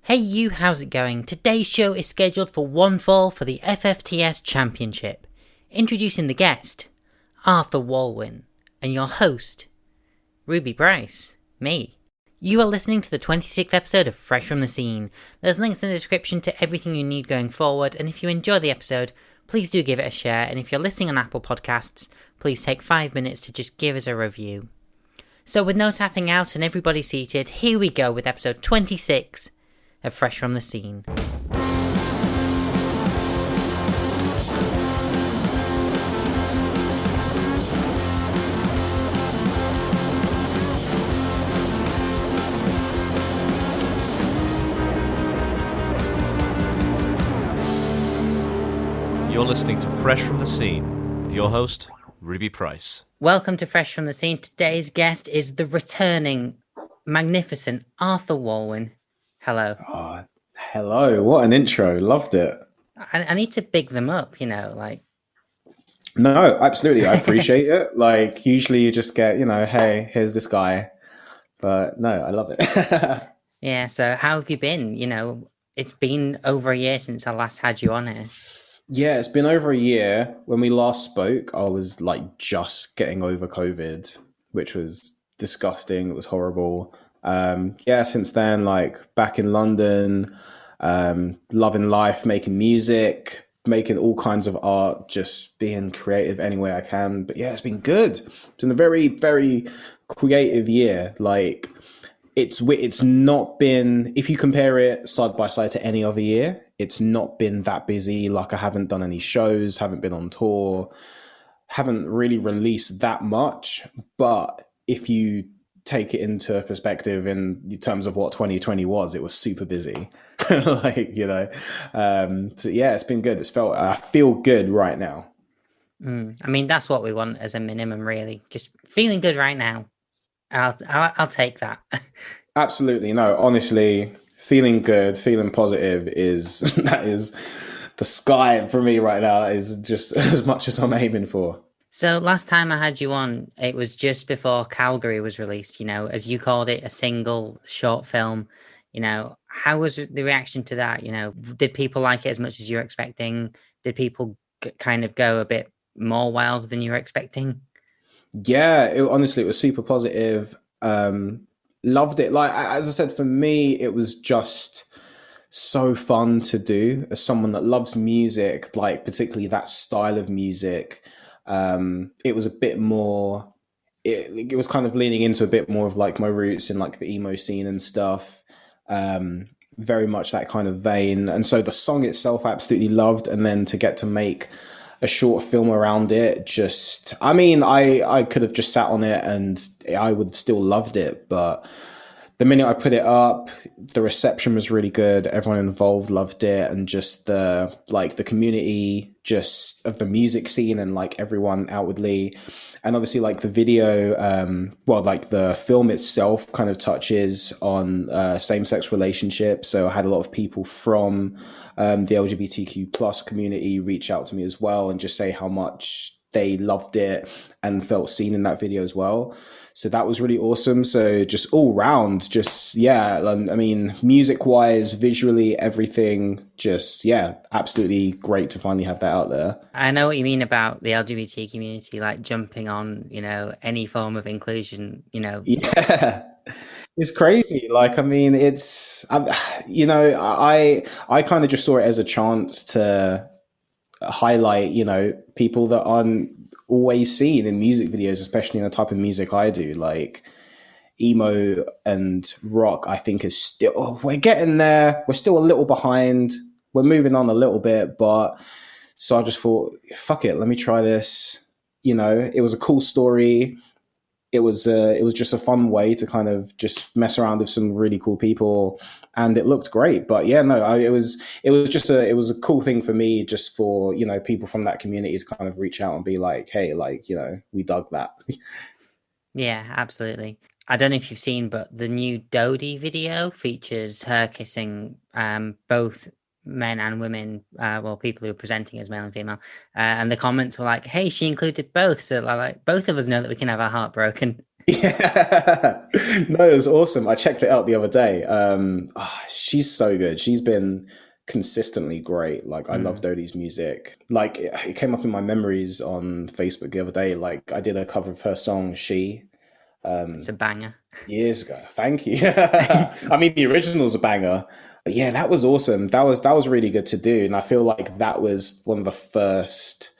Hey you, how's it going? Today's show is scheduled for one fall for the FFTS Championship. Introducing the guest, Arthur Walwin, and your host, Ruby Bryce, me. You are listening to the 26th episode of Fresh from the Scene. There's links in the description to everything you need going forward, and if you enjoy the episode, please do give it a share, and if you're listening on Apple Podcasts, please take 5 minutes to just give us a review. So with no tapping out and everybody seated, here we go with episode 26 of Fresh from the Scene. You're listening to Fresh from the Scene with your host, Ruby Price. Welcome to Fresh from the Scene. Today's guest is the returning, magnificent Arthur Walwin. Hello. Oh, hello. What an intro. Loved it. I need to big them up, like... No, absolutely. I appreciate it. Like, usually you just get, hey, here's this guy. But no, I love it. Yeah, so how have you been? It's been over a year since I last had you on here. Yeah, it's been over a year. When we last spoke, I was like just getting over COVID, which was disgusting. It was horrible. Since then, like back in London, loving life, making music, making all kinds of art, just being creative any way I can. But yeah, it's been good. It's been a very, very creative year. Like it's not been, if you compare it side by side to any other year, it's not been that busy. Like I haven't done any shows, haven't been on tour, haven't really released that much. But if you take it into perspective in terms of what 2020 was, it was super busy. So yeah, it's been good. I feel good right now. I mean, that's what we want as a minimum, really. Just feeling good right now. I'll take that. Absolutely. No, honestly, feeling good, feeling positive that is the sky for me right now. Is just as much as I'm aiming for. So last time I had you on, it was just before Calgary was released, as you called it, a single short film. How was the reaction to that? Did people like it as much as you were expecting? Did people kind of go a bit more wild than you were expecting? Yeah, honestly, it was super positive. Loved it. Like, as I said, for me, it was just so fun to do as someone that loves music, like particularly that style of music. It was a bit more, it was kind of leaning into a bit more of like my roots in like the emo scene and stuff. Very much that kind of vein. And so the song itself I absolutely loved. And then to get to make a short film around it, I could have just sat on it and I would have still loved it. But the minute I put it up, the reception was really good. Everyone involved loved it. And just the community just of the music scene and like everyone outwardly. And obviously like the video, the film itself kind of touches on same-sex relationships. So I had a lot of people from the LGBTQ plus community reach out to me as well and just say how much they loved it and felt seen in that video as well. So that was really awesome. So just all round, I mean, music wise, visually, everything, absolutely great to finally have that out there. I know what you mean about the LGBT community, like jumping on, any form of inclusion, Yeah, it's crazy. Like, I mean, I kind of just saw it as a chance to highlight, people that aren't always seen in music videos, especially in the type of music I do. Like emo and rock, I think is still, we're getting there. We're still a little behind. We're moving on a little bit, but so I just thought, fuck it, let me try this. It was a cool story. It was just a fun way to kind of just mess around with some really cool people, and it looked great. But yeah, no, it was a cool thing for me, just for people from that community to kind of reach out and be like, hey, like we dug that. Yeah, absolutely. I don't know if you've seen, but the new Dodie video features her kissing both men and women, people who are presenting as male and female, and the comments were like, hey, she included both, so like both of us know that we can have our heart broken. Yeah. No, it was awesome. I checked it out the other day. She's so good. She's been consistently great. Like, I love Mm, Dodie's music. Like, it came up in my memories on Facebook the other day. Like, I did a cover of her song She it's a banger. years ago. Thank you. I mean, the original's a banger. But yeah, that was awesome. That was really good to do. And I feel like that was one of the first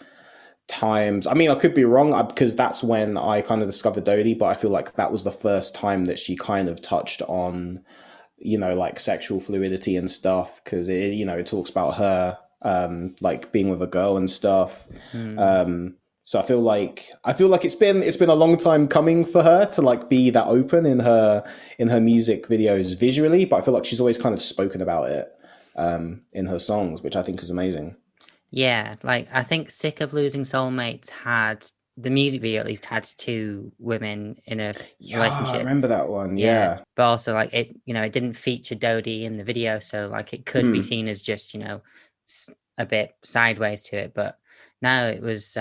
times. I mean, I could be wrong because that's when I kind of discovered Dodie, but I feel like that was the first time that she kind of touched on, like sexual fluidity and stuff, because it talks about her like being with a girl and stuff. Mm. So I feel like it's been a long time coming for her to like be that open in her music videos visually, but I feel like she's always kind of spoken about it in her songs, which I think is amazing. Yeah, like I think Sick of Losing Soulmates had the music video at least had two women in a Yeah, I relationship. remember that one. Yeah, Yeah. but also like it didn't feature Dodie in the video, so like it could be Hmm. seen as just a bit sideways to it. But no, it was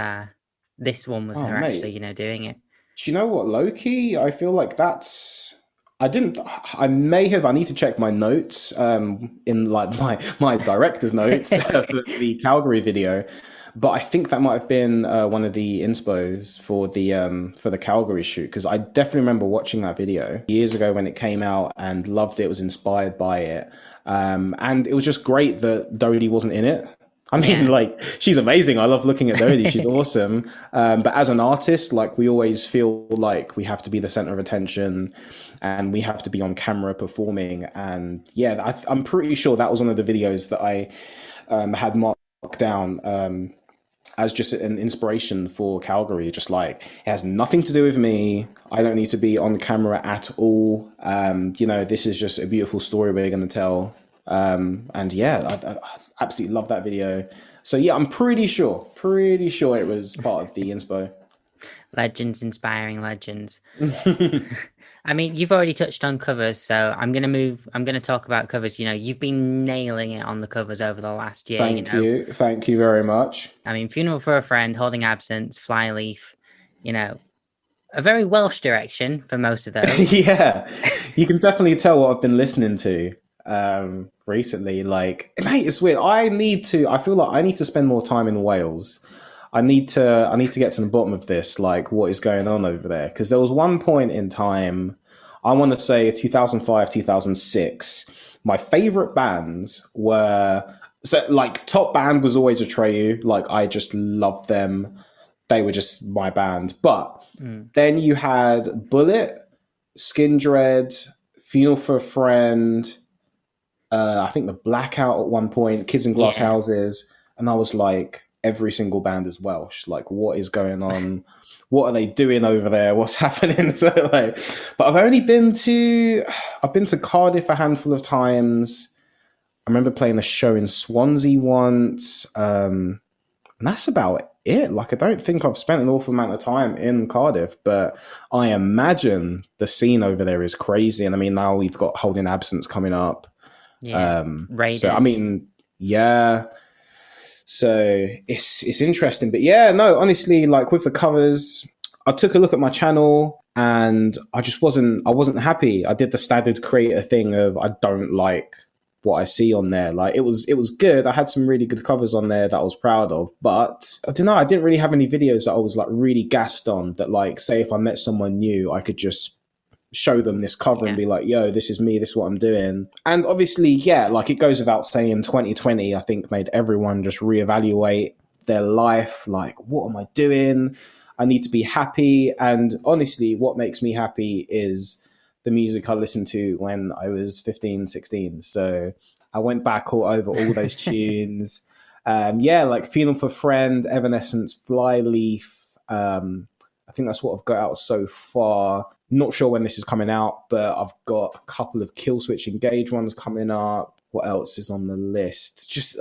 this one was Oh, her actually, mate. doing it. Do you know what, Loki? I feel like that's. I didn't. I may have. I need to check my notes. In like my director's notes for the Calgary video, but I think that might have been one of the inspos for the Calgary shoot, because I definitely remember watching that video years ago when it came out and loved it. Was inspired by it, and it was just great that Dodie wasn't in it. I mean, Yeah, like, she's amazing. I love looking at Dodie. She's awesome. But as an artist, like, we always feel like we have to be the center of attention and we have to be on camera performing. And yeah, I'm pretty sure that was one of the videos that I had marked down as just an inspiration for Calgary. Just like, it has nothing to do with me. I don't need to be on camera at all. This is just a beautiful story we're going to tell. And yeah, I absolutely love that video. So yeah, I'm pretty sure it was part of the inspo. legends inspiring legends. I mean, you've already touched on covers, so I'm gonna talk about covers. You've been nailing it on the covers over the last year. Thank you very much. I mean, Funeral for a Friend, Holding Absence, Flyleaf, you know, a very Welsh direction for most of those. Yeah, you can definitely tell what I've been listening to recently. Like, mate, it's weird. I feel like I need to spend more time in Wales. I need to get to the bottom of this, like what is going on over there. Because there was one point in time, I want to say 2005, 2006, my favorite bands were, so like top band was always Atreyu. Like, I just loved them. They were just my band. But Mm, then you had Bullet, Skin Dread, Funeral for a Friend, I think the Blackout at one point, Kids in Glass yeah. Houses, and I was like, every single band is Welsh. Like, what is going on? What are they doing over there? What's happening? So like, but I've been to Cardiff a handful of times. I remember playing a show in Swansea once. And that's about it. Like, I don't think I've spent an awful amount of time in Cardiff, but I imagine the scene over there is crazy. And I mean, now we've got Holding Absence coming up. Yeah. So I Raiders. mean, yeah. So it's interesting, but yeah, no, honestly, like with the covers, I took a look at my channel and I wasn't happy. I did the standard creator thing of I don't like what I see on there. Like, it was good. I had some really good covers on there that I was proud of, but I don't know. I didn't really have any videos that I was like really gassed on. That, like, say if I met someone new, I could just show them this cover and Yeah. be like, yo, this is me, this is what I'm doing. And obviously, yeah, like, it goes without saying, 2020, I think, made everyone just reevaluate their life. Like, what am I doing? I need to be happy. And honestly, what makes me happy is the music I listened to when I was 15, 16. So I went back all over all those tunes. Yeah, like Feeling for Friend, Evanescence, Flyleaf. I think that's what I've got out so far. Not sure when this is coming out, but I've got a couple of Killswitch Engage ones coming up. What else is on the list? Just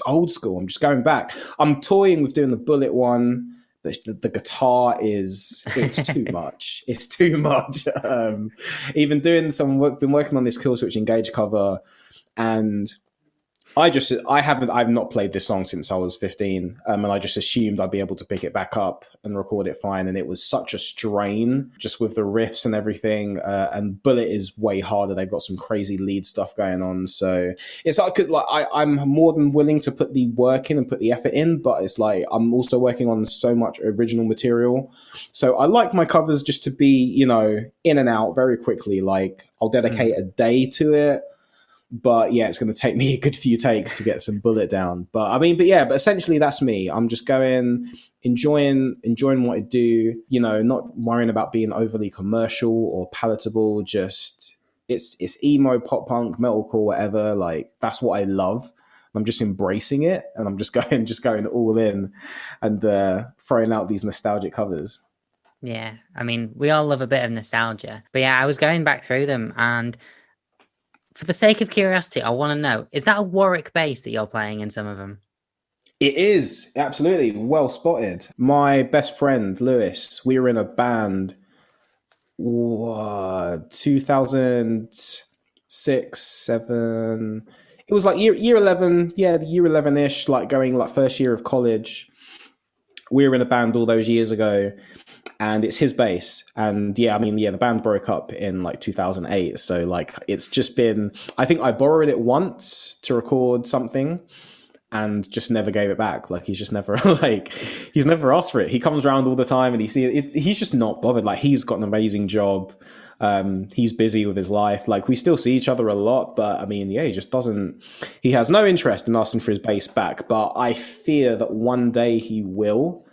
old school. I'm just going back. I'm toying with doing the Bullet one. The guitar it's too much. It's too much. Even doing some work, been working on this Killswitch Engage cover, and I've not played this song since I was 15, and I just assumed I'd be able to pick it back up and record it fine. And it was such a strain, just with the riffs and everything. And Bullet is way harder. They've got some crazy lead stuff going on, so it's like, 'cause, like I'm more than willing to put the work in and put the effort in, but it's like I'm also working on so much original material. So I like my covers just to be, in and out very quickly. Like I'll dedicate a day to it. But yeah, it's going to take me a good few takes to get some Bullet down. But essentially that's me. I'm just going, enjoying what I do, not worrying about being overly commercial or palatable. Just it's emo, pop punk, metalcore, whatever. Like that's what I love. I'm just embracing it, and I'm just going all in and throwing out these nostalgic covers. Yeah, I mean, we all love a bit of nostalgia. But yeah, I was going back through them, and for the sake of curiosity, I want to know, is that a Warwick bass that you're playing in some of them? It is, absolutely. Well spotted. My best friend, Lewis, we were in a band, 2006, 7. It was like year 11, year 11-ish, like going like first year of college. We were in a band all those years ago, and it's his bass. And the band broke up in like 2008. So like, it's just been, I think I borrowed it once to record something and just never gave it back. Like he's just never he's never asked for it. He comes around all the time and he's just not bothered. Like he's got an amazing job. He's busy with his life. Like we still see each other a lot, but he just doesn't, he has no interest in asking for his bass back, but I fear that one day he will.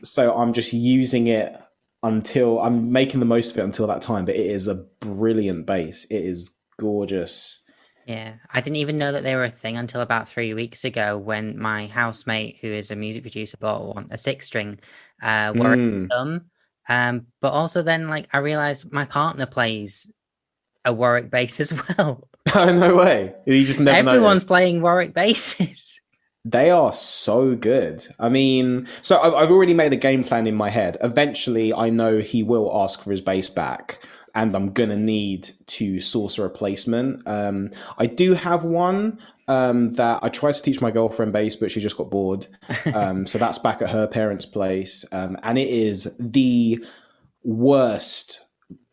So I'm just using it until I'm making the most of it until that time. But it is a brilliant bass. It is gorgeous. Yeah, I didn't even know that they were a thing until about 3 weeks ago when my housemate, who is a music producer, bought one, a 6-string, Warwick thumb. But also then, like, I realized my partner plays a Warwick bass as well. Oh, no way. You just never know. Everyone's playing Warwick basses. They are so good. I mean, so I've already made a game plan in my head. Eventually, I know he will ask for his bass back, and I'm going to need to source a replacement. I do have one that I tried to teach my girlfriend bass, but she just got bored. So that's back at her parents' place. And it is the worst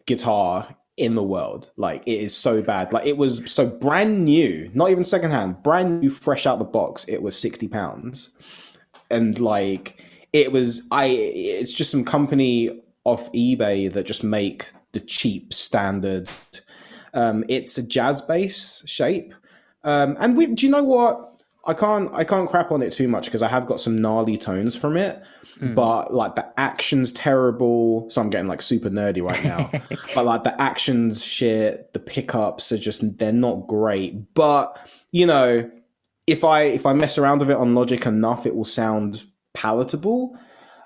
guitar in the world. Like, it is so bad. Like, it was so brand new, not even secondhand, brand new, fresh out the box. It was £60. And like, it's just some company off eBay that just make the cheap standard. It's a jazz bass shape. And do you know what? I can't crap on it too much because I have got some gnarly tones from it. But like the action's terrible, so I'm getting like super nerdy right now. But like the action's shit, the pickups are just, they're not great. But you know, if I mess around with it on Logic enough, it will sound palatable.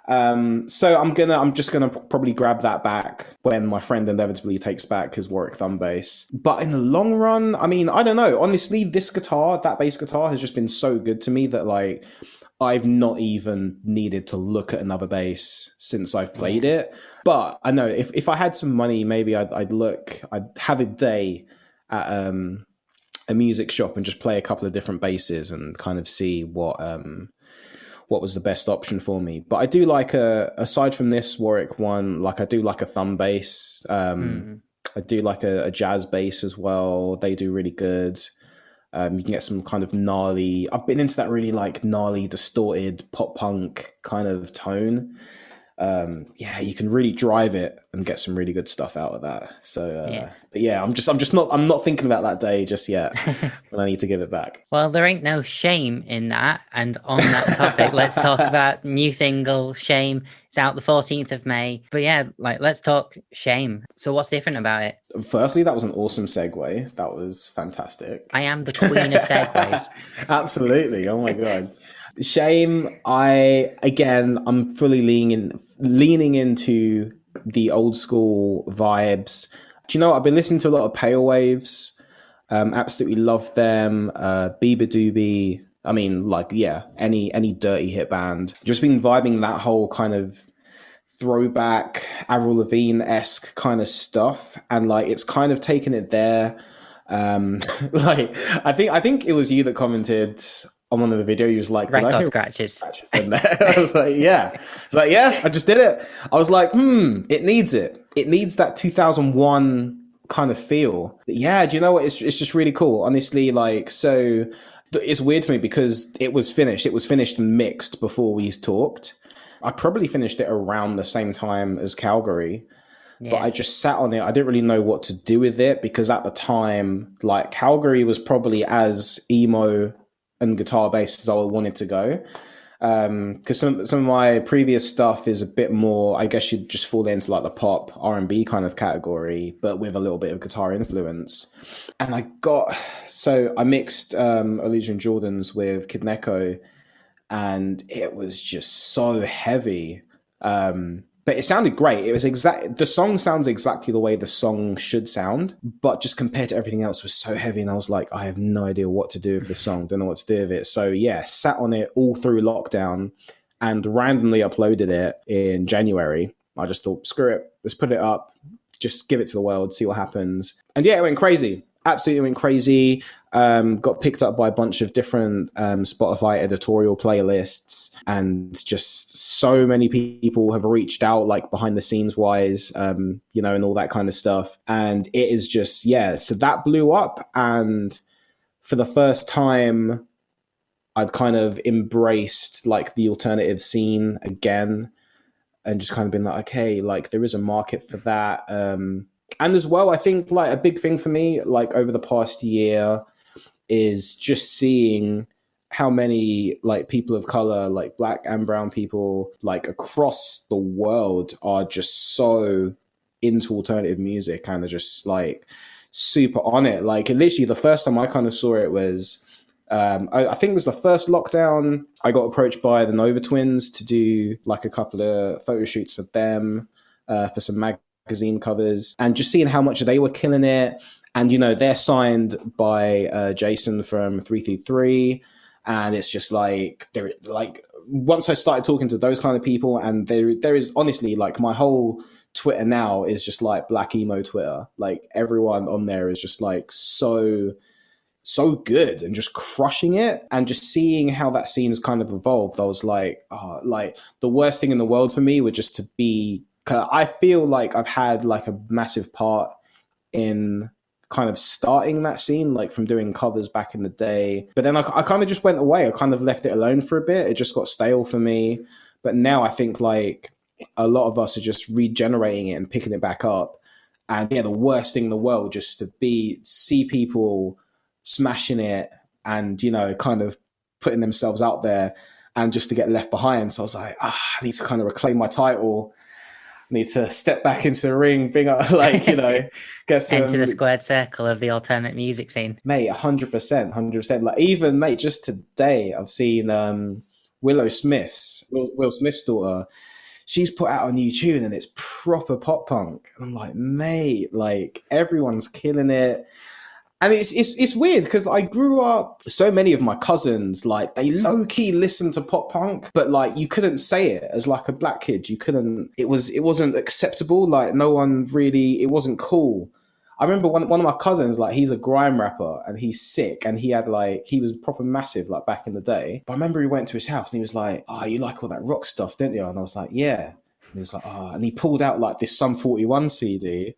So I'm just gonna probably grab that back when my friend inevitably takes back his Warwick thumb bass. But in the long run, I mean, I don't know. Honestly, that bass guitar has just been so good to me that like I've not even needed to look at another bass since I've played it. But I know if I had some money, maybe I'd have a day at a music shop and just play a couple of different basses and kind of see what was the best option for me. But I do like aside from this Warwick one, like I do like a thumb bass. I do like a jazz bass as well. They do really good. You can get some kind of gnarly, I've been into that really like gnarly, distorted pop punk kind of tone. You can really drive it and get some really good stuff out of that. So, but yeah, I'm not thinking about that day just yet when I need to give it back. Well, there ain't no shame in that. And on that topic, let's talk about new single Shame. It's out the 14th of May. But yeah, like let's talk Shame. So what's different about it? Firstly, that was an awesome segue. That was fantastic. I am the queen of segues. Absolutely. Oh my God. Shame, I'm fully leaning into the old school vibes. Do you know what? I've been listening to a lot of Pale Waves. Absolutely love them. Bieber Doobie. I mean, like, yeah, any dirty hit band. Just been vibing that whole kind of throwback Avril Lavigne-esque kind of stuff. And like, it's kind of taken it there. Like I think it was you that commented on one of the videos. He was like, "Did I Record hear scratches. scratches in there?" I was like, "Yeah." It's like, "Yeah, I just did it." I was like, it needs it. It needs that 2001 kind of feel." Yeah, do you know what? It's just really cool. Honestly, like, so it's weird for me because it was finished. It was finished and mixed before we talked. I probably finished it around the same time as Calgary. But I just sat on it. I didn't really know what to do with it because at the time, like, Calgary was probably as emo and guitar based as I wanted to go. Because some of my previous stuff is a bit more, I guess you'd just fall into like the pop R&B kind of category, but with a little bit of guitar influence. And I mixed Illusion Jordans with Kid Neko, and it was just so heavy. But it sounded great. The song sounds exactly the way the song should sound, but just compared to everything else was so heavy. And I was like, I have no idea what to do with this song. Don't know what to do with it. So yeah, sat on it all through lockdown and randomly uploaded it in January. I just thought, screw it. Let's put it up. Just give it to the world, see what happens. And yeah, it went crazy. Absolutely went crazy. Got picked up by a bunch of different Spotify editorial playlists, and just so many people have reached out, like behind the scenes wise, and all that kind of stuff. And it is just, so that blew up. And for the first time, I'd kind of embraced like the alternative scene again, and just kind of been like, okay, like there is a market for that. And as well, I think like a big thing for me, like over the past year, is just seeing how many like people of color, like black and brown people, like across the world are just so into alternative music and are just like super on it. Like literally the first time I kind of saw it was, I think it was the first lockdown. I got approached by the Nova Twins to do like a couple of photo shoots for them, for some magazine covers, and just seeing how much they were killing it. And they're signed by Jason from 333, and it's just like they're like, once I started talking to those kind of people, and there is honestly like my whole Twitter now is just like black emo Twitter. Like everyone on there is just like so good and just crushing it. And just seeing how that scene's kind of evolved, I was like, like the worst thing in the world for me would just to be, I feel like I've had like a massive part in kind of starting that scene, like from doing covers back in the day. But then I kind of just went away. I kind of left it alone for a bit. It just got stale for me. But now I think like a lot of us are just regenerating it and picking it back up. And yeah, the worst thing in the world just to see people smashing it and, kind of putting themselves out there, and just to get left behind. So I was like, I need to kind of reclaim my title. Need to step back into the ring, bring up, like, get some... Enter the squared circle of the alternate music scene. Mate, 100%. Like, even, mate, just today, I've seen Will Smith's daughter. She's put out a new tune, and it's proper pop punk. And I'm like, mate, like, everyone's killing it. And it's weird because I grew up, so many of my cousins, like they low key listen to pop punk, but like you couldn't say it as like a black kid. You couldn't, it wasn't acceptable. Like no one really, it wasn't cool. I remember one of my cousins, like he's a grime rapper and he's sick, and he was proper massive like back in the day. But I remember he went to his house and he was like, you like all that rock stuff, don't you? And I was like, yeah. And he was like, and he pulled out like this Sum 41 CD.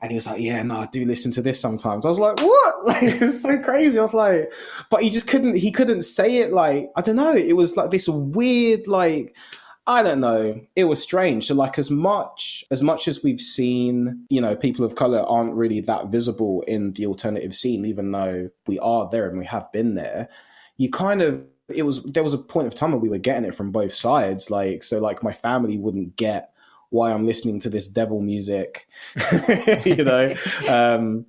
And he was like, yeah, no, I do listen to this sometimes. I was like, what? Like, it was so crazy. I was like, but he couldn't say it. Like, I don't know. It was like this weird, like, I don't know. It was strange. So like as much as we've seen, people of color aren't really that visible in the alternative scene, even though we are there and we have been there, there was a point of time where we were getting it from both sides. Like, so like my family wouldn't get why I'm listening to this devil music, and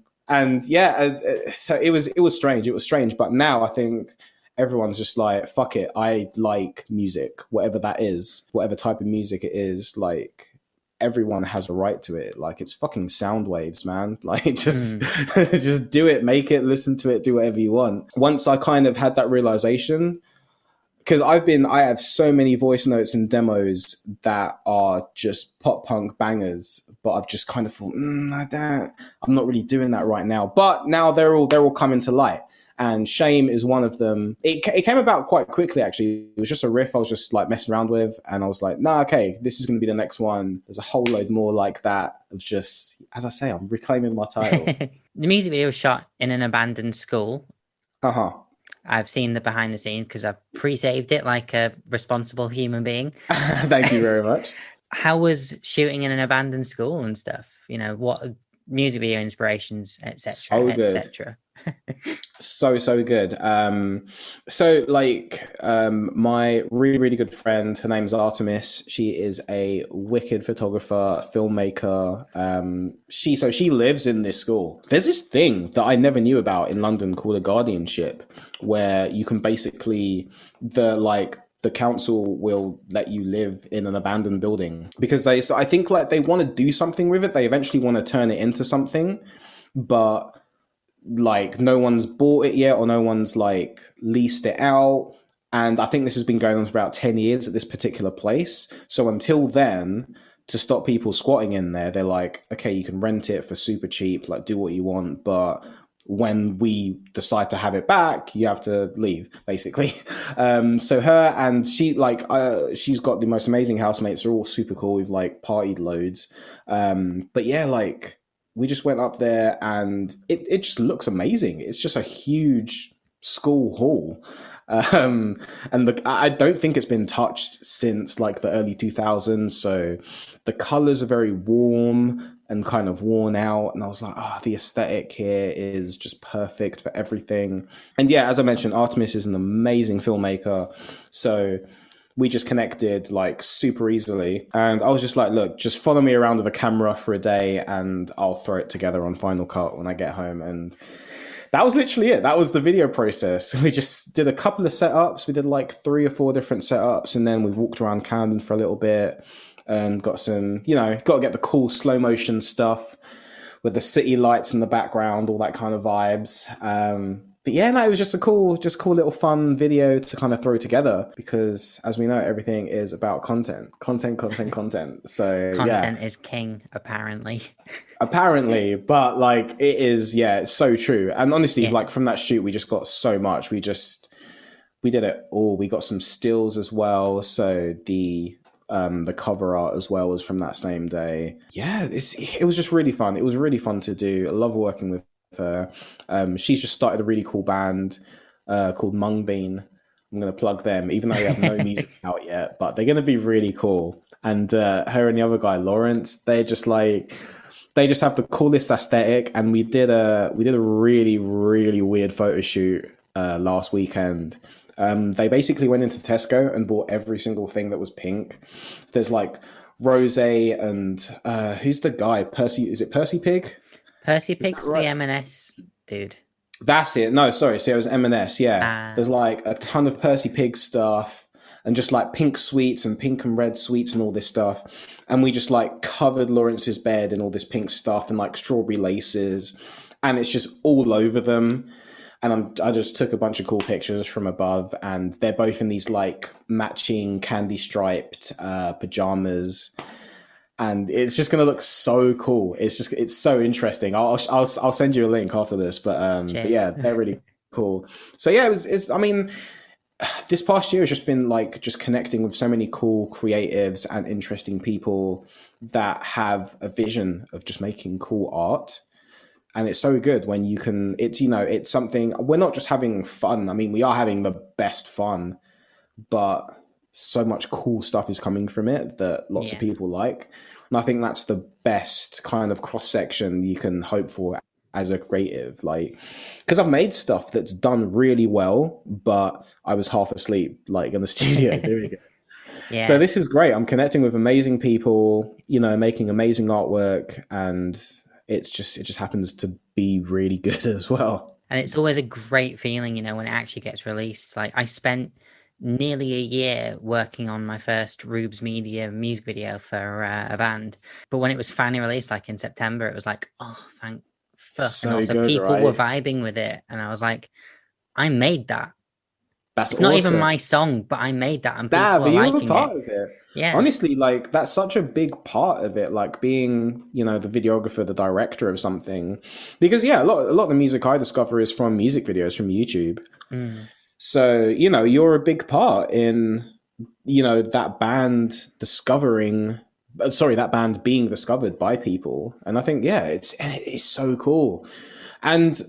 yeah, so it was strange. It was strange. But now I think everyone's just like, fuck it. I like music, whatever that is, whatever type of music it is. Like everyone has a right to it. Like it's fucking sound waves, man. Like just do it, make it, listen to it, do whatever you want. Once I kind of had that realization, because I have so many voice notes and demos that are just pop punk bangers, but I've just kind of thought, I'm not really doing that right now. But now they're all coming to light. And Shame is one of them. It came about quite quickly, actually. It was just a riff I was just like messing around with. And I was like, okay, this is going to be the next one. There's a whole load more like that. Of just, as I say, I'm reclaiming my title. The music video was shot in an abandoned school. Uh-huh. I've seen the behind the scenes because I've pre-saved it like a responsible human being. Thank you very much. How was shooting in an abandoned school and stuff? What music video inspirations, etc., etc. So good. My really, really good friend, her name's Artemis. She is a wicked photographer, filmmaker. She lives in this school. There's this thing that I never knew about in London called a guardianship, where you can basically the council will let you live in an abandoned building because I think like they want to do something with it. They eventually want to turn it into something, but like no one's bought it yet or no one's like leased it out. And I think this has been going on for about 10 years at this particular place. So until then, to stop people squatting in there, they're like, okay, you can rent it for super cheap, like do what you want. But when we decide to have it back, you have to leave, basically. So her and she, she's got the most amazing housemates. They're all super cool. We've like partied loads. But yeah, like we just went up there and it just looks amazing. It's just a huge school hall. I don't think it's been touched since like the early 2000s. So the colors are very warm and kind of worn out. And I was like, the aesthetic here is just perfect for everything. And yeah, as I mentioned, Artemis is an amazing filmmaker. So we just connected like super easily. And I was just like, look, just follow me around with a camera for a day and I'll throw it together on Final Cut when I get home. And that was literally it. That was the video process. We just did a couple of setups. We did like 3 or 4 different setups. And then we walked around Camden for a little bit and got some, got to get the cool slow motion stuff with the city lights in the background, all that kind of vibes. But yeah, no, it was just a cool little fun video to kind of throw together because, as we know, everything is about content. So content is king, apparently. Apparently, but like it is, it's so true. And honestly, like from that shoot, we just got so much. We did it all. We got some stills as well. So the cover art as well was from that same day. Yeah, it was just really fun. It was really fun to do. I love working with her. She's just started a really cool band called Mungbean. I'm going to plug them, even though we have no music out yet, but they're going to be really cool. And her and the other guy, Lawrence, they just have the coolest aesthetic. And we did a really, really weird photo shoot last weekend. They basically went into Tesco and bought every single thing that was pink. There's like Rose and who's the guy? Percy? Is it Percy Pig? Percy Pig's right? The M&S dude. That's it. No, sorry. So it was M&S. Yeah. There's like a ton of Percy Pig stuff and just like pink sweets and pink and red sweets and all this stuff. And we just like covered Lawrence's bed in all this pink stuff and like strawberry laces. And it's just all over them. And I just took a bunch of cool pictures from above, and they're both in these like matching candy striped pajamas, and it's just gonna look so cool. It's so interesting. I'll send you a link after this, but yeah, they're really cool. So yeah, I mean, this past year has just been like just connecting with so many cool creatives and interesting people that have a vision of just making cool art. And it's so good when you can, it's something, we're not just having fun. I mean, we are having the best fun, but so much cool stuff is coming from it that lots of people like. And I think that's the best kind of cross section you can hope for as a creative. Like, because I've made stuff that's done really well, but I was half asleep, like in the studio doing it. Yeah. So this is great. I'm connecting with amazing people, making amazing artwork, and it just happens to be really good as well. And it's always a great feeling, when it actually gets released. Like I spent nearly a year working on my first Rubes Media music video for a band. But when it was finally released, like in September, it was like, oh, thank fuck. So and also good, people were vibing with it. And I was like, I made that. That's It's not even awesome. my song, but I made that and Nah, people but are you were liking it. part of it. Yeah. Honestly, like that's such a big part of it, like being, the videographer, the director of something. Because yeah, a lot of the music I discover is from music videos from YouTube. Mm. So, you're a big part in, that band that band being discovered by people. And I think, yeah, it's so cool. And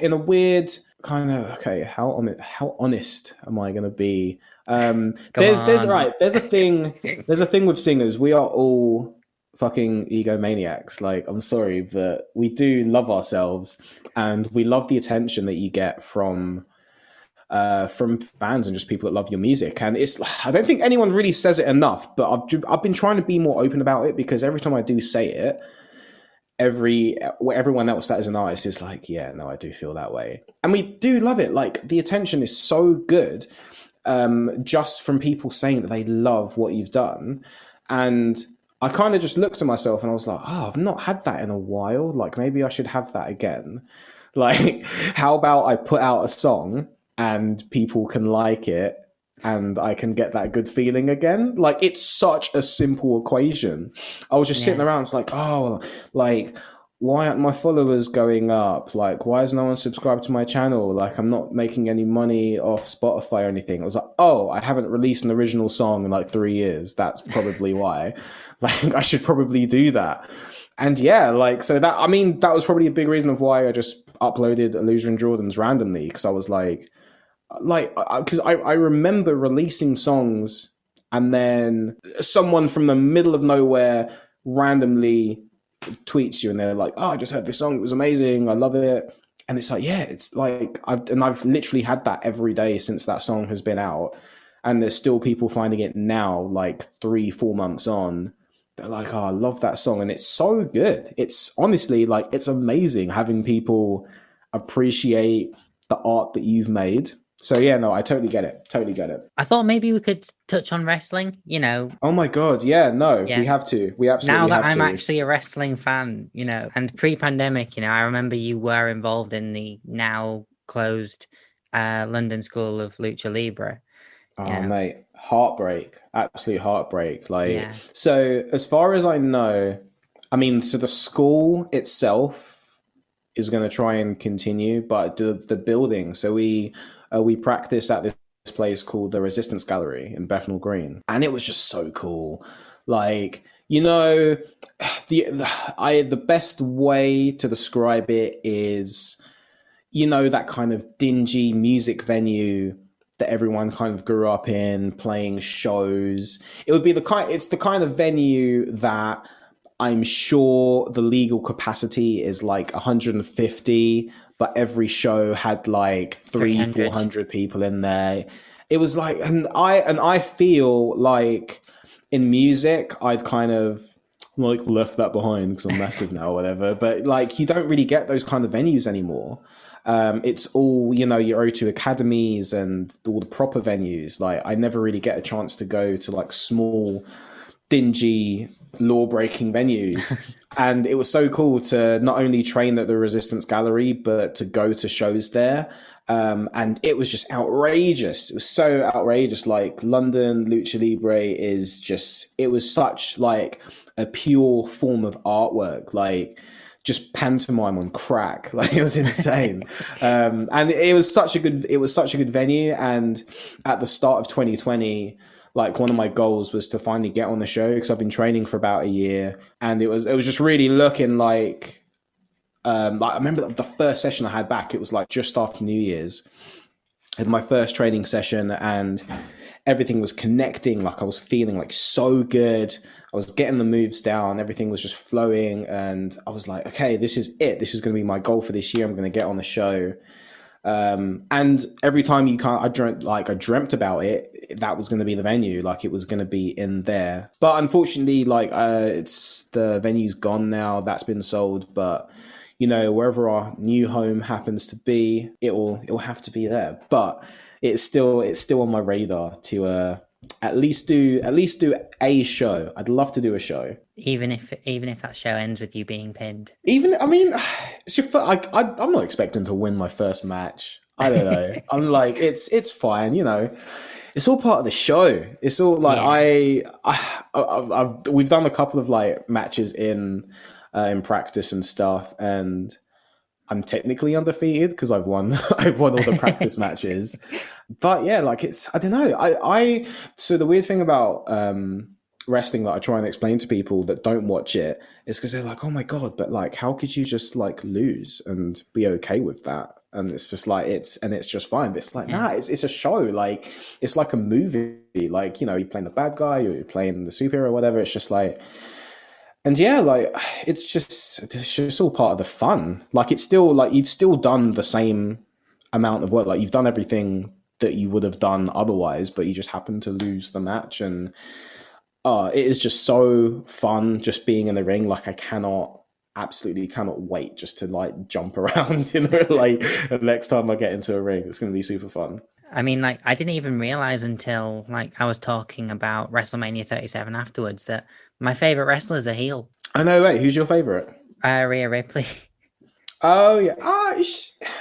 in a weird kind of, okay, how honest am I going to be? Come on. There's a thing with singers. We are all fucking egomaniacs. Like, I'm sorry, but we do love ourselves, and we love the attention that you get from fans and just people that love your music. And I don't think anyone really says it enough, but I've been trying to be more open about it, because every time I do say it, everyone else that is an artist is like, yeah, no, I do feel that way. And we do love it. Like, the attention is so good, just from people saying that they love what you've done. And I kind of just looked at myself and I was like, oh, I've not had that in a while. Like, maybe I should have that again. Like, how about I put out a song and people can like it and I can get that good feeling again? Like, it's such a simple equation. I was just sitting around, it's like, oh, like, why aren't my followers going up? Like, why is no one subscribed to my channel? Like, I'm not making any money off Spotify or anything. I was like, oh, I haven't released an original song in like 3 years. That's probably why. Like, I should probably do that. And yeah, like, so that was probably a big reason of why I just uploaded Illusion Jordans randomly, because I was like, because I remember releasing songs and then someone from the middle of nowhere randomly tweets you and they're like, oh, I just heard this song, it was amazing, I love it. And it's like, yeah, it's like I've literally had that every day since that song has been out, and there's still people finding it now, like 3-4 months on. They're like, oh, I love that song, and it's so good. It's honestly, like, it's amazing having people appreciate the art that you've made. So yeah, no, I totally get it. I thought maybe we could touch on wrestling, Oh my God, yeah, no, Yeah. we have to. We absolutely now that have I'm to. actually a wrestling fan, and pre-pandemic, I remember you were involved in the now closed London School of Lucha Libre. Oh, mate, heartbreak, absolute heartbreak. Like, Yeah. so as far as I know, I mean, so the school itself is going to try and continue, but the building, so we practiced at this place called the Resistance Gallery in Bethnal Green, and it was just so cool. Like, the best way to describe it is, that kind of dingy music venue that everyone kind of grew up in, playing shows. It's the kind of venue that I'm sure the legal capacity is like 150, but every show had like 300-400 people in there. It was like, and I feel like in music, I'd kind of like left that behind because I'm massive now or whatever. But like, you don't really get those kind of venues anymore. It's all, your O2 academies and all the proper venues. Like, I never really get a chance to go to like small, dingy, law-breaking venues. And it was so cool to not only train at the Resistance Gallery, but to go to shows there. And it was just outrageous. It was so outrageous. Like, London Lucha Libre is just, it was such like a pure form of artwork. Like, just pantomime on crack. Like, it was insane. And it was such a good venue. And at the start of 2020, like, one of my goals was to finally get on the show, because I've been training for about a year, and it was just really looking like I remember the first session I had back, it was like just after New Year's. I had my first training session and everything was connecting. Like, I was feeling like so good. I was getting the moves down. Everything was just flowing. And I was like, okay, this is it. This is going to be my goal for this year. I'm going to get on the show. And every time I dreamt about it, that was going to be the venue. Like, it was going to be in there. But unfortunately, like, the venue's gone now. That's been sold. But, wherever our new home happens to be, it will have to be there. But it's still on my radar to at least do a show. I'd love to do a show. Even if that show ends with you being pinned. It's your I'm not expecting to win my first match. I don't know. I'm like, it's fine, you know. It's all part of the show. It's all like we've done a couple of like matches in practice and stuff, and I'm technically undefeated because I've won I've won all the practice matches. But yeah, like I don't know. So the weird thing about wrestling that I try and explain to people that don't watch it is because they're like, oh my God, but like how could you just like lose and be okay with that? And it's just like it's just fine. But it's like, nah, it's a show. Like it's like a movie. Like, you know, you're playing the bad guy, or you're playing the superhero or whatever. It's just like, and yeah, like it's just all part of the fun. Like it's still like you've still done the same amount of work. Like you've done everything that you would have done otherwise, but you just happen to lose the match. And it is just so fun just being in the ring. Like I absolutely cannot wait just to like jump around, you know, like the next time I get into a ring. It's going to be super fun. I mean, like, I didn't even realize until like I was talking about WrestleMania 37 afterwards that my favorite wrestlers are heel. I know. Wait, who's your favorite? Rhea Ripley. Oh yeah.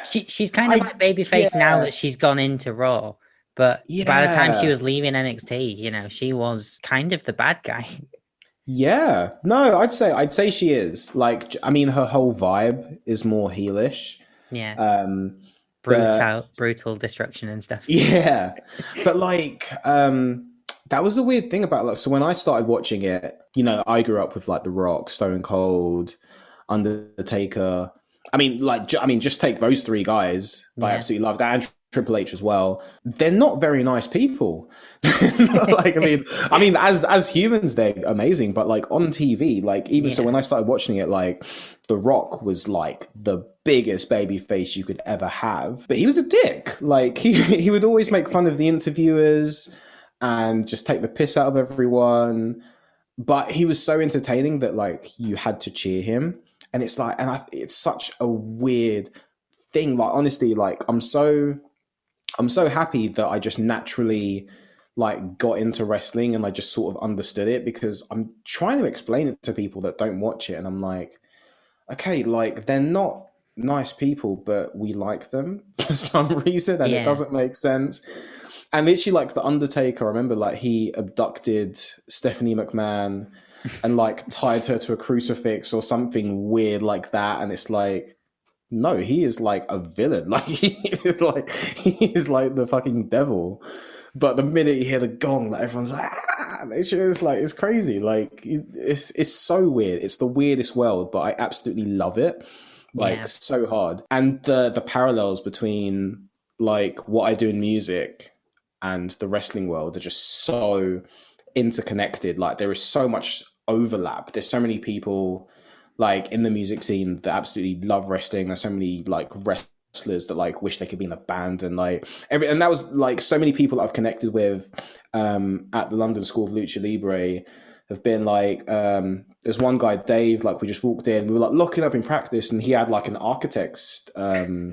She's kind of like babyface now that she's gone into Raw. But by the time she was leaving NXT, you know, she was kind of the bad guy. Yeah. No, I'd say she is. Like, I mean, her whole vibe is more heelish. Yeah. Brutal destruction and stuff. Yeah. But like, that was the weird thing about, like, so when I started watching it, you know, I grew up with like The Rock, Stone Cold, Undertaker. Just take those three guys that I absolutely loved, and Triple H as well. They're not very nice people. Like, I mean, as humans, they're amazing, but like on TV, like even so, when I started watching it, like The Rock was like the biggest baby face you could ever have, but he was a dick. Like he would always make fun of the interviewers and just take the piss out of everyone. But he was so entertaining that like you had to cheer him. And it's like, it's such a weird thing. Like, honestly, like I'm so happy that I just naturally like got into wrestling and I just sort of understood it, because I'm trying to explain it to people that don't watch it. And I'm like, okay, like they're not nice people, but we like them for some reason. And it doesn't make sense. And literally like The Undertaker, I remember like he abducted Stephanie McMahon and like tied her to a crucifix or something weird like that. And it's like, no, he is like a villain. Like he is like the fucking devil. But the minute you hear the gong, like everyone's like, it's like, it's crazy. Like it's so weird. It's the weirdest world, but I absolutely love it. Like so hard. And the parallels between like what I do in music and the wrestling world are just so interconnected. Like there is so much overlap. There's so many people like in the music scene that absolutely love wrestling. There's so many like wrestlers that like wish they could be in a band, and like and that was like so many people that I've connected with at the London School of Lucha Libre have been like, there's one guy, Dave, like we just walked in, we were like locking up in practice and he had like an Architects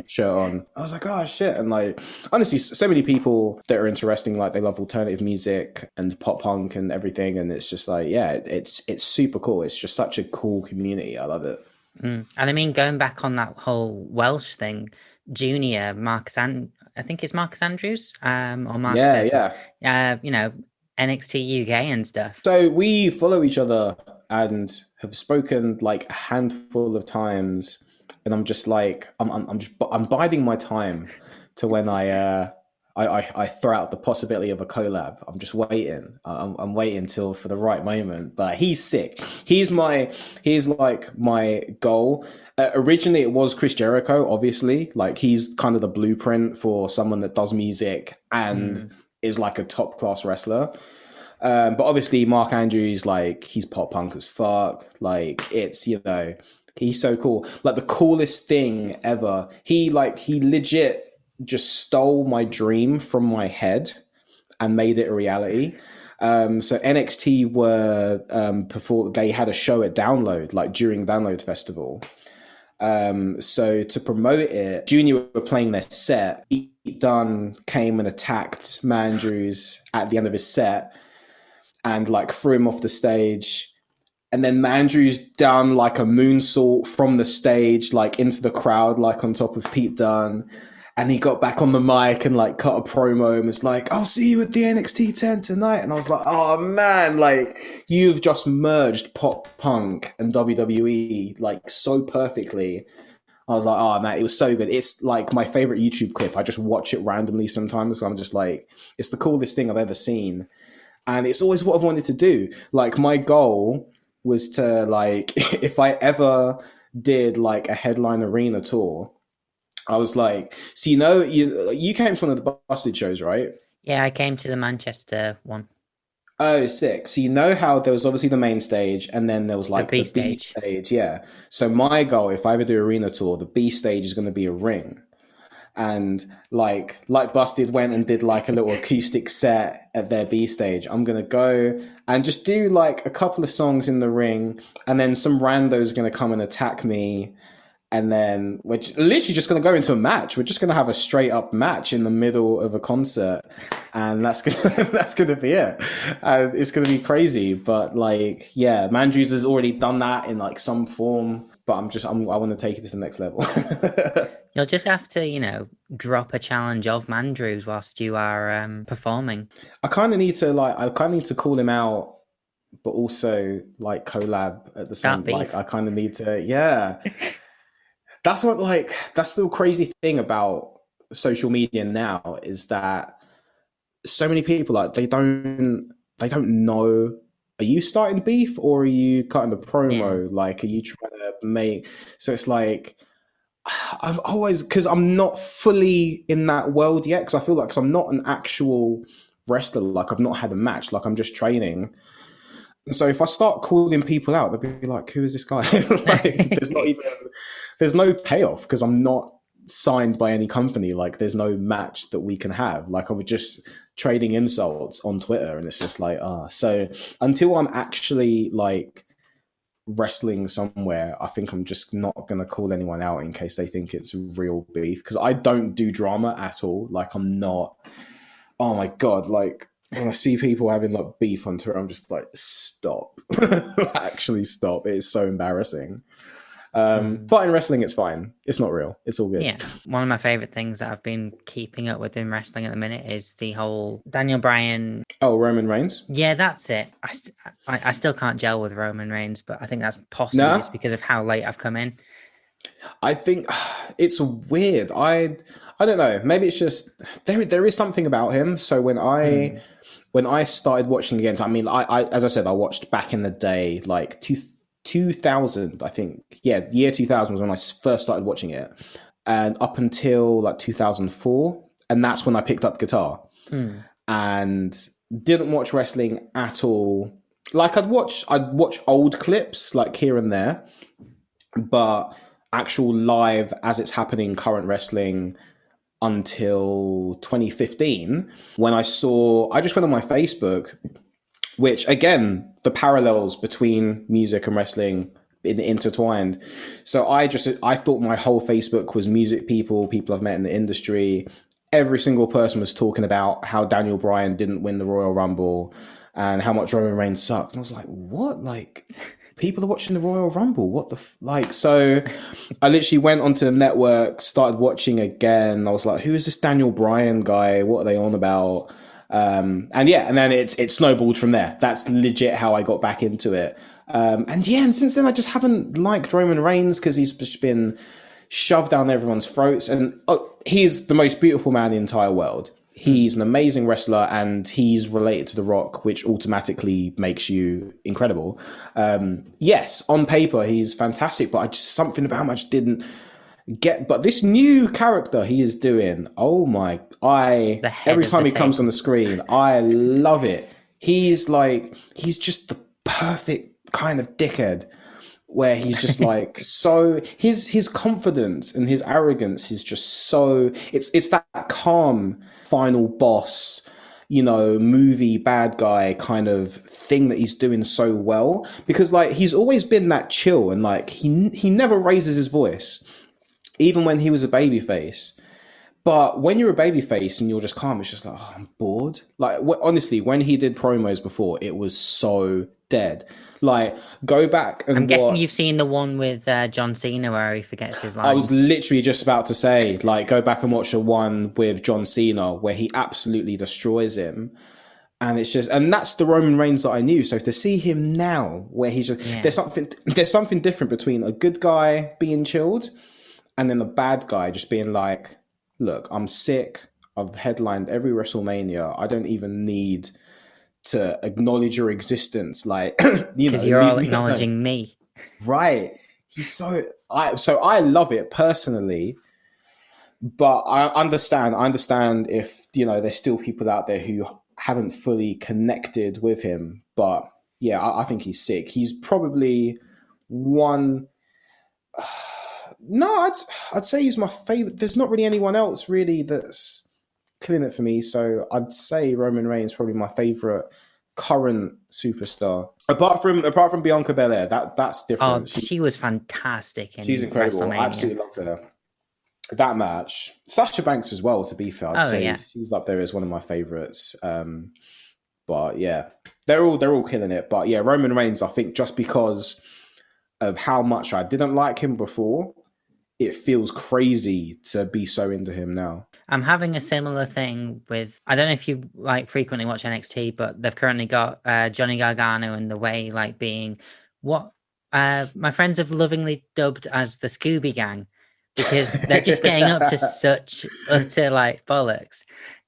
shirt on. I was like, oh shit. And like, honestly, so many people that are interesting, like they love alternative music and pop punk and everything. And it's just like, yeah, it's super cool. It's just such a cool community. I love it. And I mean, going back on that whole Welsh thing, Junior, I think it's Marcus Andrews, or Marcus Evans, you know, NXT UK and stuff. So we follow each other and have spoken like a handful of times, and I'm just like, I'm biding my time to when I throw out the possibility of a collab. I'm just waiting. I'm waiting till for the right moment. But he's sick. He's like my goal. Originally, it was Chris Jericho. Obviously, like he's kind of the blueprint for someone that does music and is like a top class wrestler. But obviously, Mark Andrews, like he's pop punk as fuck. Like it's, you know, he's so cool. Like the coolest thing ever. He legit just stole my dream from my head and made it a reality. So NXT were they had a show at Download, like during Download Festival. So to promote it, Junior were playing their set. Pete Dunne came and attacked Mandrews at the end of his set and like threw him off the stage. And then Mandrews done like a moonsault from the stage, like into the crowd, like on top of Pete Dunne. And he got back on the mic and like cut a promo and was like, "I'll see you at the NXT 10 tonight." And I was like, "Oh man, like you've just merged pop punk and WWE like so perfectly." I was like, "Oh man, it was so good." It's like my favorite YouTube clip. I just watch it randomly sometimes. So I'm just like, it's the coolest thing I've ever seen. And it's always what I've wanted to do. Like my goal was to like, if I ever did like a headline arena tour, I was like, so you came to one of the Busted shows, right? Yeah, I came to the Manchester one. Oh, sick. So you know how there was obviously the main stage and then there was like B the B stage. stage, yeah. So my goal, if I ever do arena tour, the B stage is going to be a ring. And like Busted went and did like a little acoustic set at their B stage. I'm going to go and just do like a couple of songs in the ring, and then some rando's going to come and attack me. And then we're literally just going to go into a match. We're just going to have a straight up match in the middle of a concert. And that's going to be it. And it's going to be crazy. But like, yeah, Mandrews has already done that in like some form. But I want to take it to the next level. You'll just have to, drop a challenge of Mandrews whilst you are performing. I kind of need to call him out, but also like collab at the same. Like I kind of need to, yeah. That's the crazy thing about social media now is that so many people like they don't know. Are you starting beef or are you cutting the promo? Yeah. Like, are you trying to make? So it's like I'm always, because I'm not fully in that world yet. Because I feel like, because I'm not an actual wrestler. Like I've not had a match. Like I'm just training. And so if I start calling people out, they'll be like, "Who is this guy?" Like, there's no payoff because I'm not signed by any company. Like, there's no match that we can have. Like, I was just trading insults on Twitter, and it's just like, So until I'm actually like wrestling somewhere, I think I'm just not gonna call anyone out in case they think it's real beef, because I don't do drama at all. Like, I'm not. Oh my god, like. When I see people having like beef on Twitter, I'm just like, stop. Actually stop. It is so embarrassing. But in wrestling, it's fine. It's not real. It's all good. Yeah. One of my favorite things that I've been keeping up with in wrestling at the minute is the whole Daniel Bryan. Oh, Roman Reigns? Yeah, that's it. I still can't gel with Roman Reigns, but I think that's possibly just because of how late I've come in. I think it's weird. I don't know. Maybe it's just there is something about him. So when I started watching again, I mean, I as I said, I watched back in the day, like 2000, I think. Yeah, year 2000 was when I first started watching it, and up until like 2004, and that's when I picked up guitar and didn't watch wrestling at all. Like I'd watch old clips like here and there, but actual live as it's happening, current wrestling, until 2015, when I just went on my Facebook, which again, the parallels between music and wrestling intertwined. So I thought my whole Facebook was music people I've met in the industry. Every single person was talking about how Daniel Bryan didn't win the Royal Rumble and how much Roman Reigns sucks. And I was like, what? Like, people are watching the Royal Rumble. What the So I literally went onto the network, started watching again. I was like, who is this Daniel Bryan guy? What are they on about? And then it snowballed from there. That's legit how I got back into it. And since then I just haven't liked Roman Reigns because he's just been shoved down everyone's throats. And he's the most beautiful man in the entire world. He's an amazing wrestler, and he's related to The Rock, which automatically makes you incredible. Yes, on paper, he's fantastic, but something about him I just didn't get. But this new character he is doing, every time he comes on the screen, I love it. He's just the perfect kind of dickhead, where he's just like, so his confidence and his arrogance is just so, it's that calm final boss, movie bad guy kind of thing that he's doing so well, because like he's always been that chill, and like he never raises his voice, even when he was a babyface. But when you're a babyface and you're just calm, it's just like, oh, I'm bored. Like, honestly, when he did promos before, it was so dead. Like, go back and I'm guessing watch. you've seen the one with John Cena where he forgets his I was lines. literally just about to say, like, go back and watch the one with John Cena where he absolutely destroys him. And it's just, and that's the Roman Reigns that I knew. So to see him now, where he's just, there's something different between a good guy being chilled and then the bad guy just being like, look, I'm sick. I've headlined every WrestleMania. I don't even need to acknowledge your existence. Like, because you're all acknowledging me. Right. He's I love it personally, but I understand if, there's still people out there who haven't fully connected with him. But yeah, I think he's sick. He's probably one. No, I'd say he's my favorite. There's not really anyone else really that's killing it for me. So I'd say Roman Reigns is probably my favorite current superstar. Apart from Bianca Belair, that's different. Oh, she was fantastic. She's incredible. I absolutely love her. That match, Sasha Banks as well. To be fair, I'd say she's up there as one of my favorites. But yeah, they're all killing it. But yeah, Roman Reigns, I think just because of how much I didn't like him before, it feels crazy to be so into him now. I'm having a similar thing with, I don't know if you frequently watch NXT, but they've currently got Johnny Gargano and the Way being what my friends have lovingly dubbed as the Scooby Gang, because they're just getting up to such utter bollocks.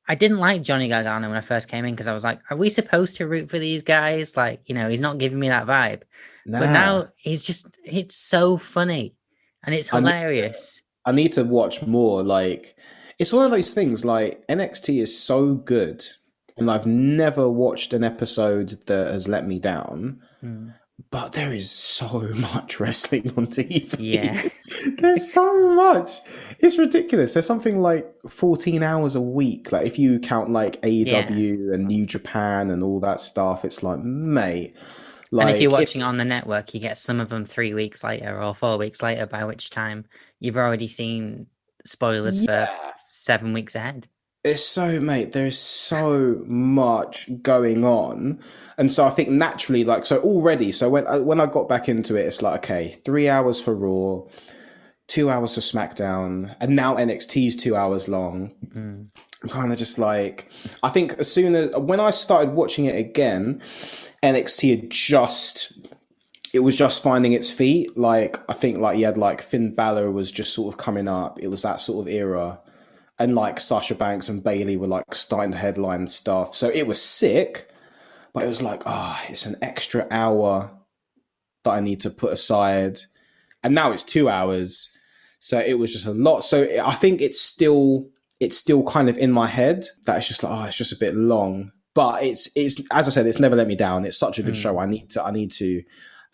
I didn't like Johnny Gargano when I first came in because I was like, are we supposed to root for these guys? He's not giving me that vibe. Nah. But now it's so funny and it's hilarious. I need to watch more. It's one of those things, NXT is so good and I've never watched an episode that has let me down. But there is so much wrestling on TV. Yeah. There's so much. It's ridiculous. There's something like 14 hours a week. If you count AEW and New Japan and all that stuff, it's mate. And if you're watching it on the network, you get some of them 3 weeks later or 4 weeks later, by which time you've already seen spoilers for 7 weeks ahead. There's so much going on. And so I think naturally, so when I got back into it, it's okay, 3 hours for Raw, 2 hours for SmackDown, and now NXT's 2 hours long. I'm kind of just I think when I started watching it again, NXT it was just finding its feet. I think you had Finn Balor was just sort of coming up. It was that sort of era. And Sasha Banks and Bayley were starting to headline stuff. So it was sick, but it was it's an extra hour that I need to put aside. And now it's 2 hours. So it was just a lot. So I think it's still kind of in my head that it's just it's just a bit long. But it's as I said, it's never let me down. It's such a good show. I need to.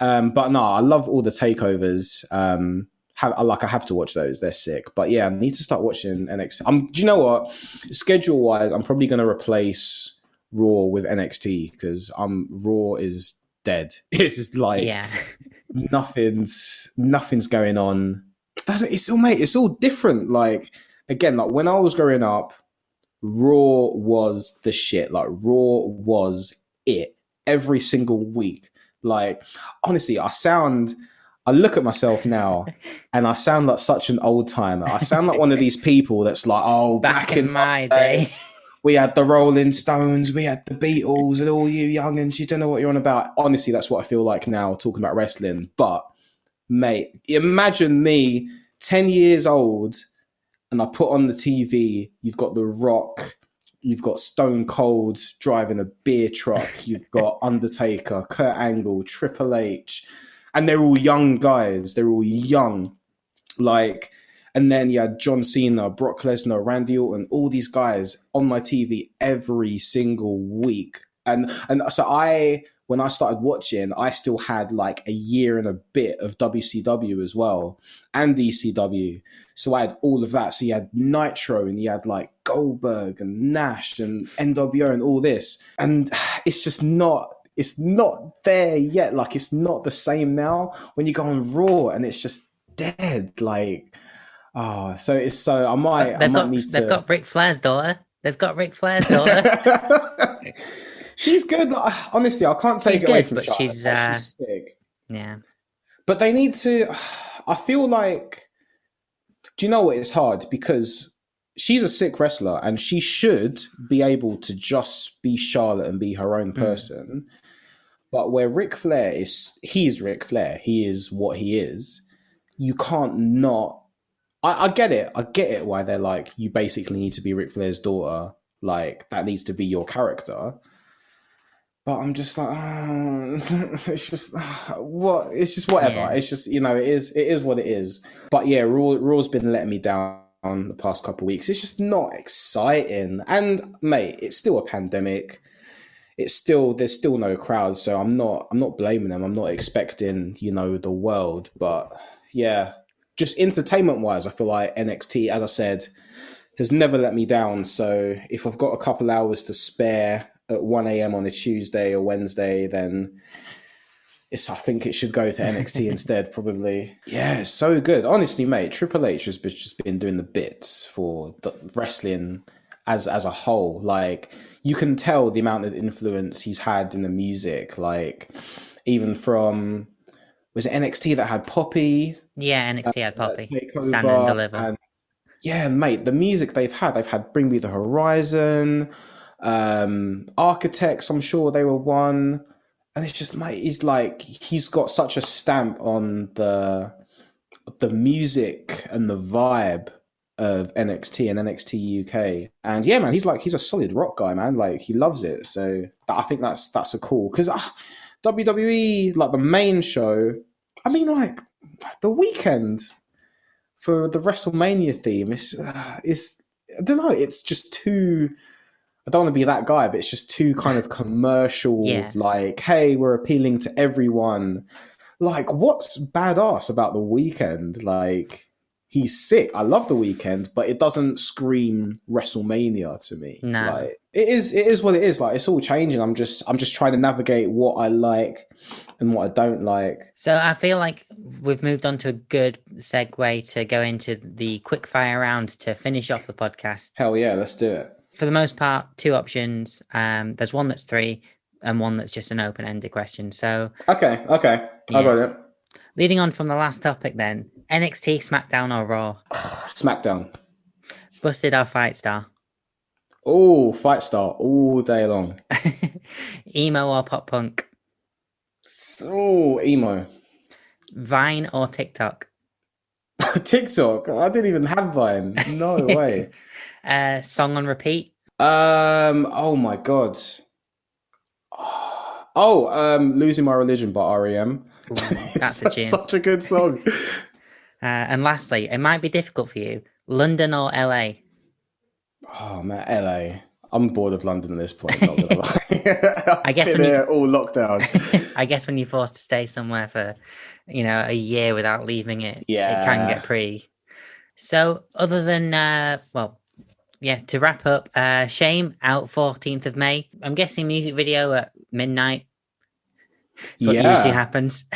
But no, I love all the takeovers. I have to watch those. They're sick. But yeah, I need to start watching NXT. Do you know what? Schedule-wise, I'm probably going to replace Raw with NXT because Raw is dead. It's nothing's going on. It's all different. Again, when I was growing up, Raw was the shit. Raw was it every single week. Honestly, I look at myself now and I sound like such an old timer. I sound like one of these people that's back in my day, we had the Rolling Stones, we had the Beatles, and all you young'uns, you don't know what you're on about. Honestly, that's what I feel like now talking about wrestling. But mate, imagine me 10 years old and I put on the TV, you've got The Rock, you've got Stone Cold driving a beer truck, you've got Undertaker, Kurt Angle, Triple H, and they're all young guys. They're all young. And then you had John Cena, Brock Lesnar, Randy Orton, all these guys on my TV every single week. And so when I started watching, I still had a year and a bit of WCW as well and ECW. So I had all of that. So you had Nitro and you had Goldberg and Nash and NWO and all this. And it's just not there yet. It's not the same now when you go on Raw and it's just dead. Oh, so it's so I They've might got need they've to. got Ric Flair's daughter. They've got Ric Flair's daughter. She's good. Like, honestly, I can't take She's it away good, from but Charlotte. she's Like, she's sick. yeah. But they need to. I feel like. Do you know what? It's hard because she's a sick wrestler and she should be able to just be Charlotte and be her own Mm. person. But where Ric Flair is, he is Ric Flair. He is what he is. You can't not. I get it. I get it why they're like, you basically need to be Ric Flair's daughter. Like, that needs to be your character. But I'm just like, it's just what? It's just whatever. Yeah. It's just, it is what it is. But yeah, Raw's been letting me down the past couple of weeks. It's just not exciting. And mate, it's still a pandemic. There's still no crowd, so I'm not blaming them. I'm not expecting, the world. But yeah, just entertainment wise, I feel like NXT, as I said, has never let me down. So if I've got a couple hours to spare at 1 a.m. on a Tuesday or Wednesday, then I think it should go to NXT instead, probably. Yeah, it's so good. Honestly, mate, Triple H has just been doing the bits for the wrestling as a whole. Like, you can tell the amount of influence he's had in the music. Like, even from, was it NXT that had Poppy? Yeah, NXT had Poppy. Takeover, Stand and Deliver. and yeah, mate, the music they've had Bring Me the Horizon, Architects, I'm sure they were one. And it's just, mate, he's got such a stamp on the music and the vibe of NXT and NXT UK. And yeah, man, he's a solid rock guy, man. Like, he loves it. So I think that's a cool, because WWE, like the main show, I mean, like the weekend for the WrestleMania theme, is I don't know, it's just too. I don't want to be that guy, but it's just too kind of commercial. Yeah. Like, hey, we're appealing to everyone. Like, what's badass about the weekend? Like, he's sick. I love the weekend, but it doesn't scream WrestleMania to me. No. Like, it is what it is. Like, it's all changing. I'm just trying to navigate what I like and what I don't like. So I feel like we've moved on to a good segue to go into the quickfire round to finish off the podcast. Hell yeah, let's do it. For the most part, 2 options. There's one that's 3 and one that's just an open-ended question. So Okay. I got it. Leading on from the last topic then, NXT, SmackDown or Raw? SmackDown. Busted or Fight Star? Oh, Fight Star all day long. Emo or Pop Punk? Oh, emo. Vine or TikTok? TikTok. I didn't even have Vine. No way. Song on repeat? Oh my god. Losing My Religion by REM. Ooh, that's a tune. Such a good song. And lastly, it might be difficult for you. London or LA? Oh man, LA. I'm bored of London at this point. Not gonna lie. I guess been there all lockdown. I guess when you're forced to stay somewhere for, a year without leaving it, it can get pretty. So other than, to wrap up, Shame out 14th of May. I'm guessing music video at midnight. That's what usually happens.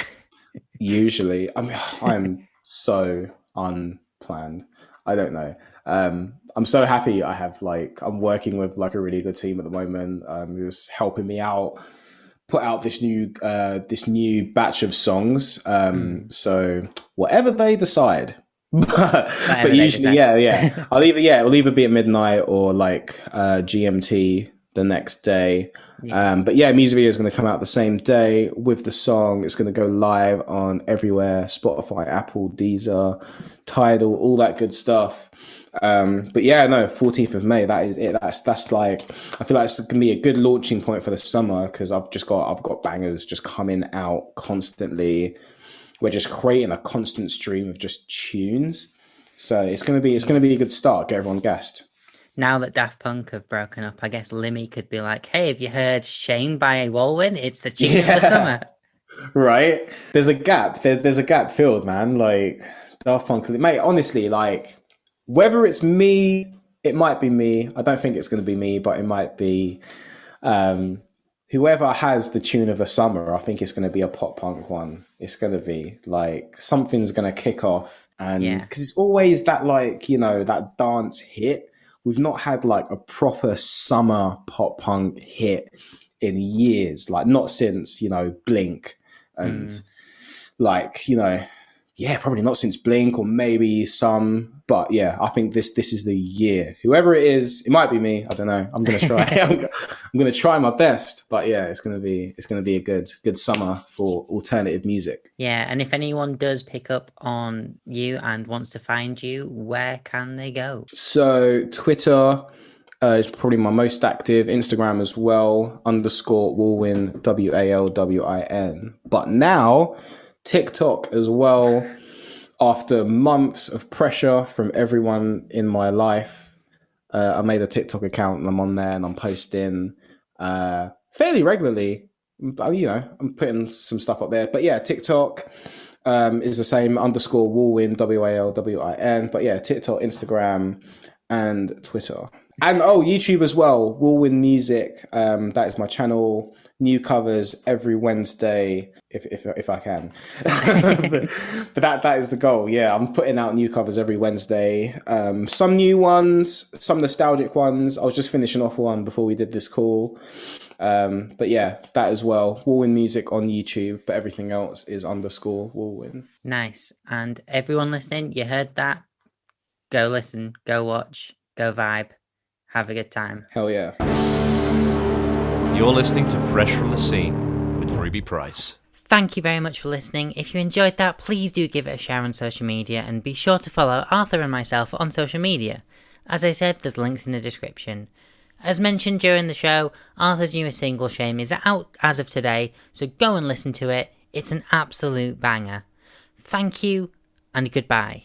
Usually. I mean, I'm so unplanned. I don't know. I'm so happy I have I'm working with a really good team at the moment who's helping me out, put out this new batch of songs. So whatever they decide. But usually, yeah. It'll either be at midnight or GMT the next day. But yeah, music video is going to come out the same day with the song. It's going to go live on everywhere: Spotify, Apple, Deezer, Tidal, all that good stuff. But yeah, no, 14th of May. That is it. That's I feel like it's going to be a good launching point for the summer, because I've got bangers just coming out constantly. We're just creating a constant stream of just tunes. So it's going to be a good start. Get everyone gassed. Now that Daft Punk have broken up, I guess Limmy could be like, hey, have you heard Shame by Walwin? It's the tune of the summer. Right? There's a gap. There's a gap filled, man. Daft Punk, mate, honestly, whether it's me, it might be me. I don't think it's going to be me, but it might be. whoever has the tune of the summer, I think it's going to be a pop punk one. It's going to be like something's going to kick off. And because it's always that, like, you know, that dance hit. We've not had like a proper summer pop punk hit in years, like not since, you know, Blink and like, you know, probably not since Blink or maybe some, but yeah, I think this is the year. Whoever it is, it might be me. I don't know. I'm gonna try. I'm gonna try my best. But yeah, it's gonna be a good summer for alternative music. Yeah, and if anyone does pick up on you and wants to find you, where can they go? So Twitter is probably my most active. Instagram as well. _Walwin, WALWIN. But now TikTok as well. After months of pressure from everyone in my life, I made a TikTok account and I'm on there and I'm posting fairly regularly. You know, I'm putting some stuff up there. But yeah, TikTok is the same, _Walwin, WALWIN. But yeah, TikTok, Instagram, and Twitter. And YouTube as well, Walwin Music. That is my channel. New covers every Wednesday, if I can. but that is the goal. Yeah, I'm putting out new covers every Wednesday. Some new ones, some nostalgic ones. I was just finishing off one before we did this call. But yeah, that as well. Walwin Music on YouTube, but everything else is _Walwin. Nice. And everyone listening, you heard that? Go listen, go watch, go vibe. Have a good time. Hell yeah. You're listening to Fresh from the Scene with Ruby Price. Thank you very much for listening. If you enjoyed that, please do give it a share on social media and be sure to follow Arthur and myself on social media. As I said, there's links in the description. As mentioned during the show, Arthur's newest single, Shame, is out as of today, so go and listen to it. It's an absolute banger. Thank you and goodbye.